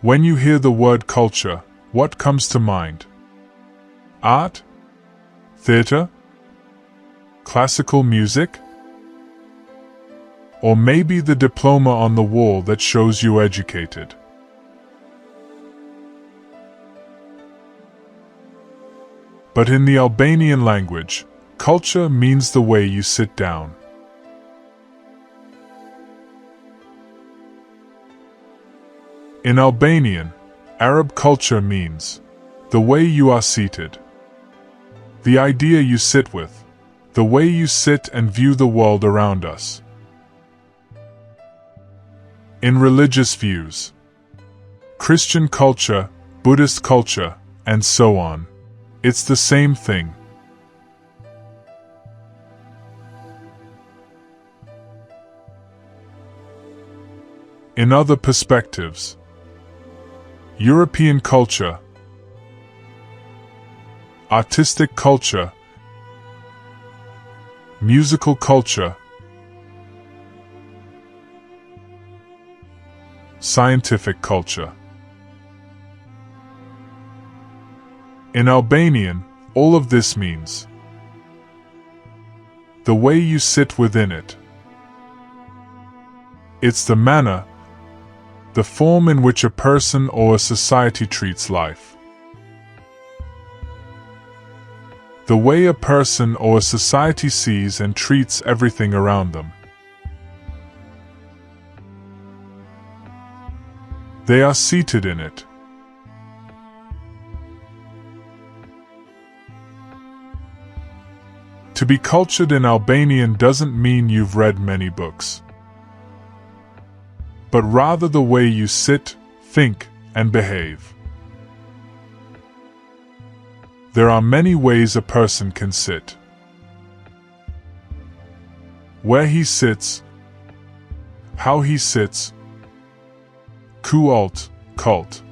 When you hear the word culture, what comes to mind? Art? Theater? Classical music? Or maybe the diploma on the wall that shows you're educated? But in the Albanian language, culture means the way you sit down. In Albanian, Arab culture means the way you are seated, the idea you sit with, the way you sit and view the world around us. In religious views, Christian culture, Buddhist culture, and so on, it's the same thing. In other perspectives, European culture, artistic culture, musical culture, scientific culture. In Albanian, all of this means the way you sit within it. It's the manner, the form in which a person or a society treats life. The way a person or a society sees and treats everything around them. They are seated in it. To be cultured in Albanian doesn't mean you've read many books, but rather the way you sit, think, and behave. There are many ways a person can sit. Where he sits, how he sits, kult, cult.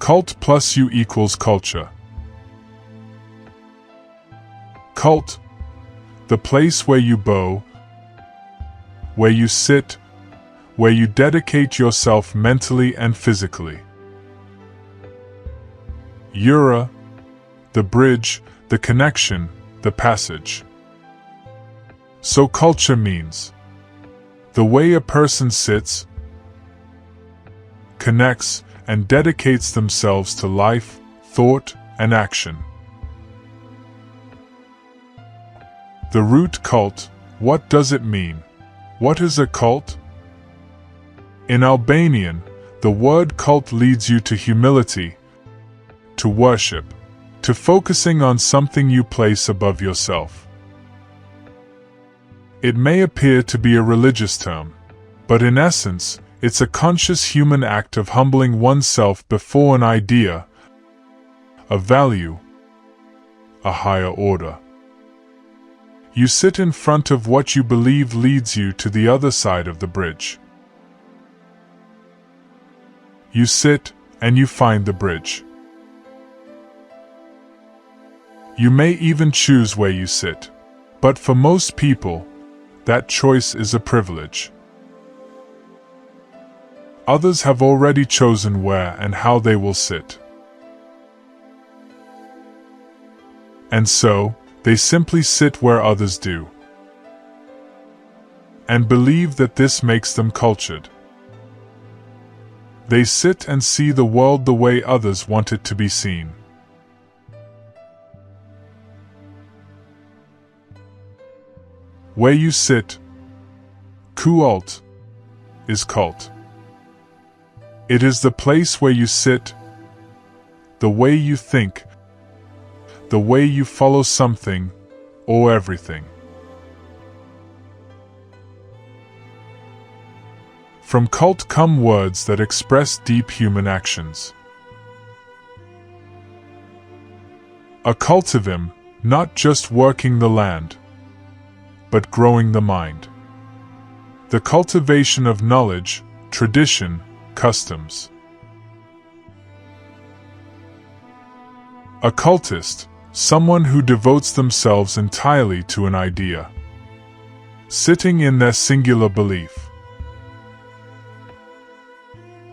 Cult plus U equals culture. Cult, the place where you bow, where you sit, where you dedicate yourself mentally and physically. Eura, the bridge, the connection, the passage. So culture means the way a person sits, connects, and dedicates themselves to life, thought, and action. The root cult, what does it mean? What is a cult? In Albanian, the word cult leads you to humility, to worship, to focusing on something you place above yourself. It may appear to be a religious term, but in essence, it's a conscious human act of humbling oneself before an idea, a value, a higher order. You sit in front of what you believe leads you to the other side of the bridge. You sit, and you find the bridge. You may even choose where you sit, but for most people, that choice is a privilege. Others have already chosen where and how they will sit. And so, they simply sit where others do, and believe that this makes them cultured. They sit and see the world the way others want it to be seen. Where you sit, kult, is cult. It is the place where you sit, the way you think, the way you follow something or everything. From cult come words that express deep human actions. A cultivim, not just working the land, but growing the mind. The cultivation of knowledge, tradition, customs. A cultist, someone who devotes themselves entirely to an idea. sitting in their singular belief.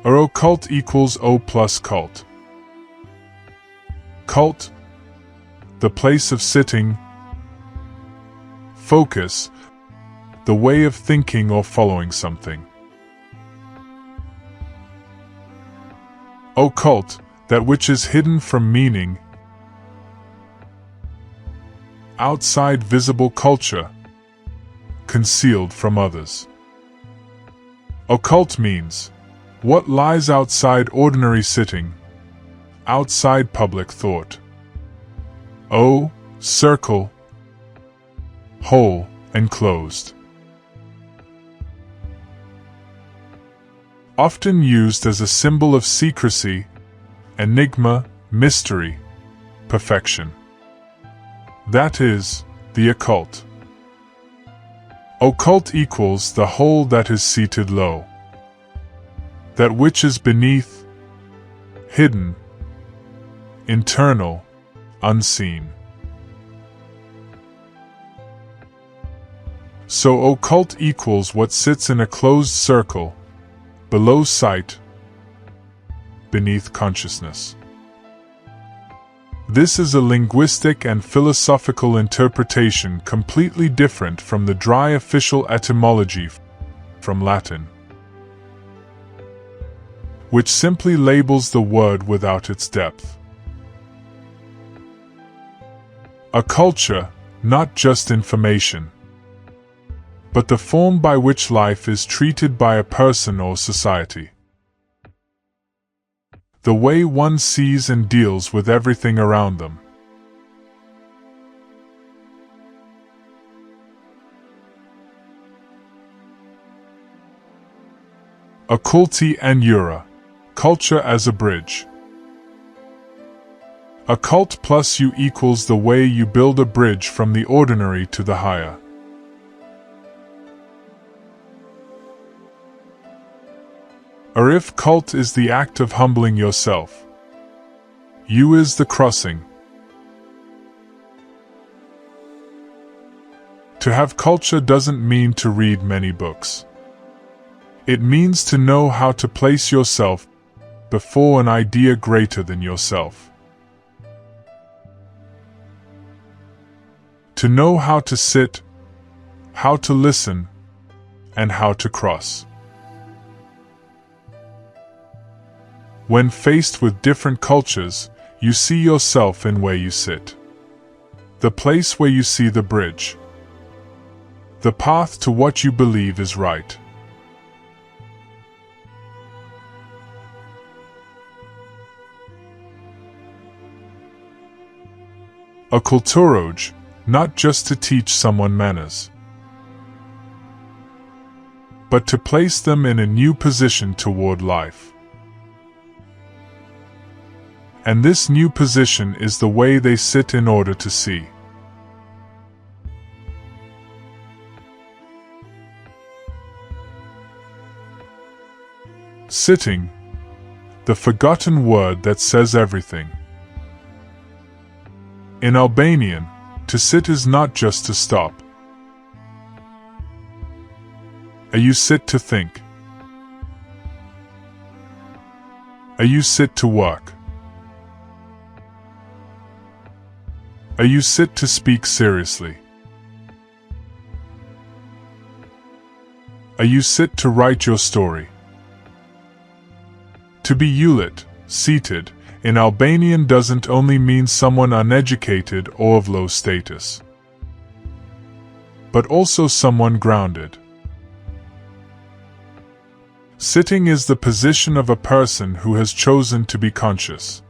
O occult equals O plus cult. Cult, the place of sitting. Focus, the way of thinking or following something. Occult, that which is hidden from meaning. Outside visible culture, concealed from others. Occult means what lies outside ordinary sitting, outside public thought. O, circle, whole, enclosed. Often used as a symbol of secrecy, enigma, mystery, perfection. That is, the occult. Occult equals the whole that is seated low. That which is beneath, hidden, internal, unseen. So occult equals what sits in a closed circle, below sight, beneath consciousness. This is a linguistic and philosophical interpretation completely different from the dry official etymology from Latin, which simply labels the word without its depth. A culture, not just information, but the form by which life is treated by a person or society. The way one sees and deals with everything around them. Occulti and Eura, culture as a bridge. Occult plus U equals the way you build a bridge from the ordinary to the higher. Or if cult is the act of humbling yourself, U is the crossing. To have culture doesn't mean to read many books. It means to know how to place yourself before an idea greater than yourself. To know how to sit, how to listen, and how to cross. When faced with different cultures, you see yourself in where you sit. The place where you see the bridge. The path to what you believe is right. A kulturoj, not just to teach someone manners, but to place them in a new position toward life. And this new position is the way they sit in order to see. Sitting, the forgotten word that says everything. In Albanian, to sit is not just to stop. You sit to think. You sit to work. You sit to speak seriously. You sit to write your story. To be ulit, seated, in Albanian doesn't only mean someone uneducated or of low status, but also someone grounded. Sitting is the position of a person who has chosen to be conscious.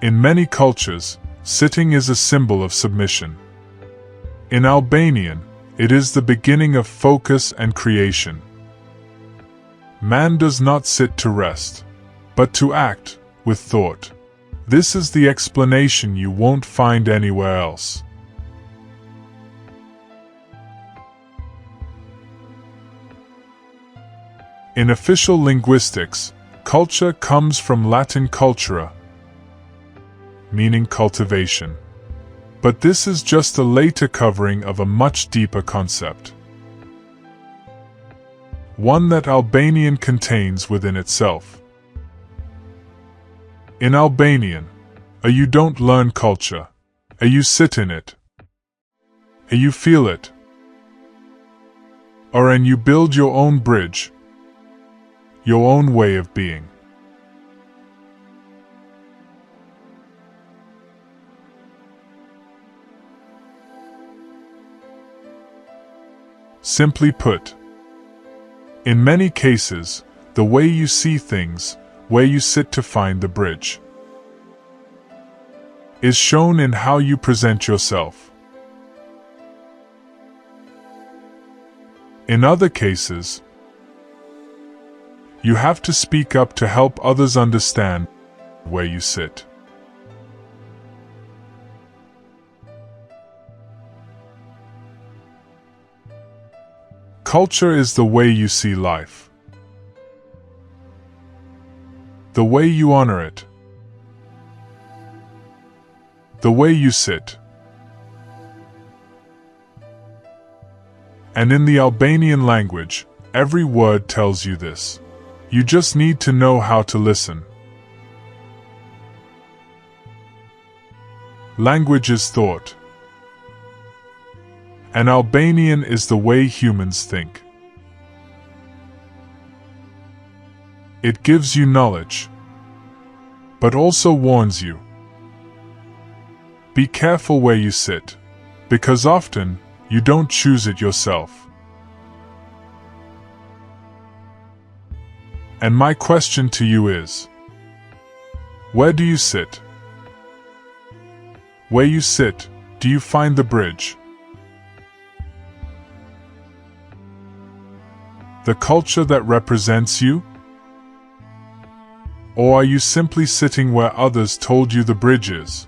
In many cultures, sitting is a symbol of submission. In Albanian, it is the beginning of focus and creation. Man does not sit to rest, but to act, with thought. This is the explanation you won't find anywhere else. In official linguistics, Culture comes from Latin cultura, meaning cultivation. But this is just a later covering of a much deeper concept. One that Albanian contains within itself. In Albanian, you don't learn culture, you sit in it, you feel it, or and you build your own bridge, your own way of being. Simply put, in many cases, the way you see things, where you sit to find the bridge, is shown in how you present yourself. In other cases, you have to speak up to help others understand where you sit. Culture is the way you see life, the way you honor it, the way you sit. And in the Albanian language, every word tells you this. You just need to know how to listen. Language is thought. And Albanian is the way humans think. It gives you knowledge, but also warns you. Be careful where you sit, because often you don't choose it yourself. And my question to you is, where do you sit? Where you sit, do you find the bridge? The culture that represents you? Or are you simply sitting where others told you the bridge is?